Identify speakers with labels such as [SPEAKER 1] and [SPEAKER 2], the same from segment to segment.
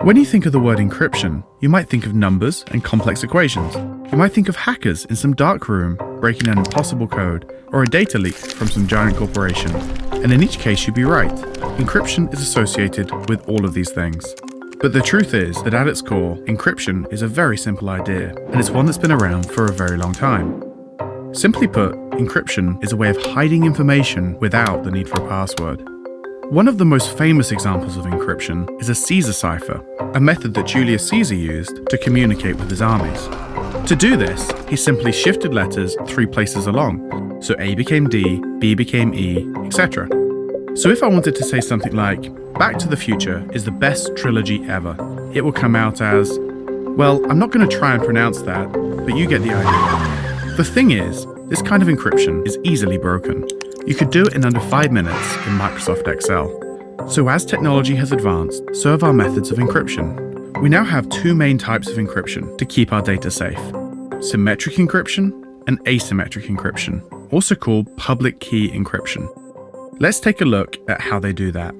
[SPEAKER 1] When you think of the word encryption, you might think of numbers and complex equations. You might think of hackers in some dark room breaking down impossible code, or a data leak from some giant corporation. And in each case, you'd be right. Encryption is associated with all of these things. But the truth is that at its core, encryption is a very simple idea, and it's one that's been around for a very long time. Simply put, encryption is a way of hiding information without the need for a password. One of the most famous examples of encryption is a Caesar Cipher, a method that Julius Caesar used to communicate with his armies. To do this, he simply shifted letters 3 places along, so A became D, B became E, etc. So if I wanted to say something like, Back to the Future is the best trilogy ever, it will come out as, well, I'm not going to try and pronounce that, but you get the idea. The thing is, this kind of encryption is easily broken. You could do it in under 5 minutes in Microsoft Excel. So as technology has advanced, so have our methods of encryption. We now have 2 main types of encryption to keep our data safe: symmetric encryption and asymmetric encryption, also called public key encryption. Let's take a look at how they do that.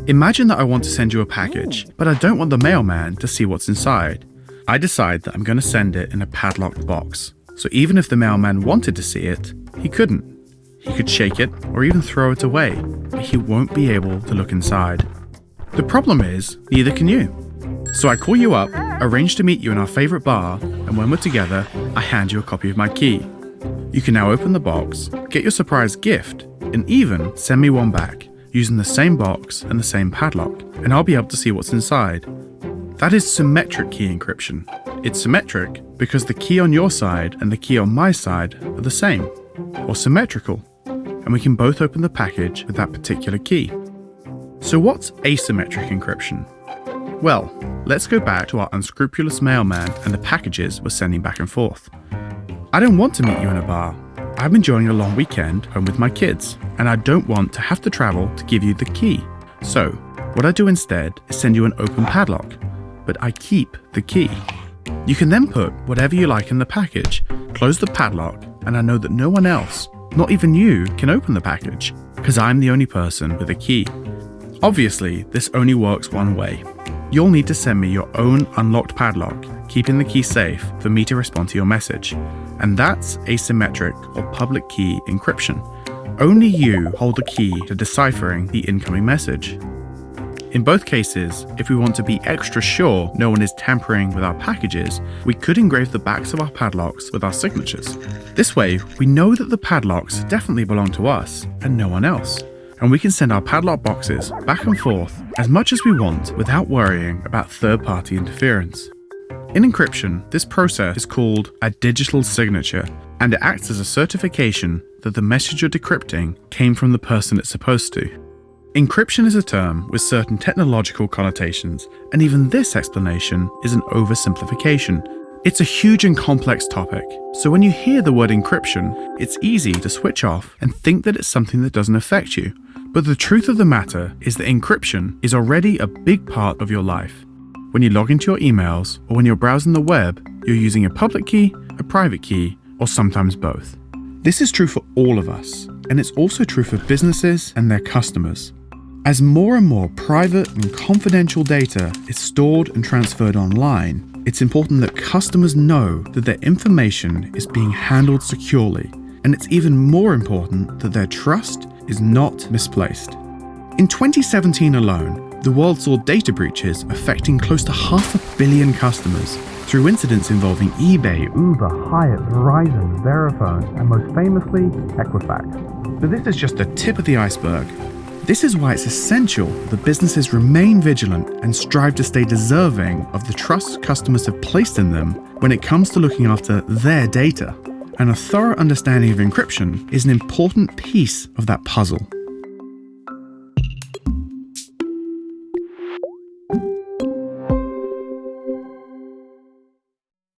[SPEAKER 1] Imagine that I want to send you a package, but I don't want the mailman to see what's inside. I decide that I'm going to send it in a padlocked box. So even if the mailman wanted to see it, he couldn't. He could shake it or even throw it away, but he won't be able to look inside. The problem is, neither can you. So I call you up, arrange to meet you in our favorite bar, and when we're together, I hand you a copy of my key. You can now open the box, get your surprise gift, and even send me one back, using the same box and the same padlock, and I'll be able to see what's inside. That is symmetric key encryption. It's symmetric because the key on your side and the key on my side are the same, or symmetrical, and we can both open the package with that particular key. So what's asymmetric encryption? Well, let's go back to our unscrupulous mailman and the packages we're sending back and forth. I don't want to meet you in a bar. I'm enjoying a long weekend home with my kids, and I don't want to have to travel to give you the key. So, what I do instead is send you an open padlock, but I keep the key. You can then put whatever you like in the package, close the padlock, and I know that no one else, not even you, can open the package, because I'm the only person with a key. Obviously, this only works one way. You'll need to send me your own unlocked padlock, keeping the key safe for me to respond to your message. And that's asymmetric or public key encryption. Only you hold the key to deciphering the incoming message. In both cases, if we want to be extra sure no one is tampering with our packages, we could engrave the backs of our padlocks with our signatures. This way, we know that the padlocks definitely belong to us and no one else. And we can send our padlock boxes back and forth as much as we want without worrying about third-party interference. In encryption, this process is called a digital signature, and it acts as a certification that the message you're decrypting came from the person it's supposed to. Encryption is a term with certain technological connotations, and even this explanation is an oversimplification. It's a huge and complex topic, so when you hear the word encryption, it's easy to switch off and think that it's something that doesn't affect you. But the truth of the matter is that encryption is already a big part of your life. When you log into your emails or when you're browsing the web, you're using a public key, a private key, or sometimes both. This is true for all of us, and it's also true for businesses and their customers. As more and more private and confidential data is stored and transferred online, it's important that customers know that their information is being handled securely, and it's even more important that their trust is not misplaced. In 2017 alone, the world saw data breaches affecting close to 500 million customers through incidents involving eBay, Uber, Hyatt, Verizon, Verifone, and most famously, Equifax. But this is just the tip of the iceberg. This is why it's essential that businesses remain vigilant and strive to stay deserving of the trust customers have placed in them when it comes to looking after their data. And a thorough understanding of encryption is an important piece of that puzzle.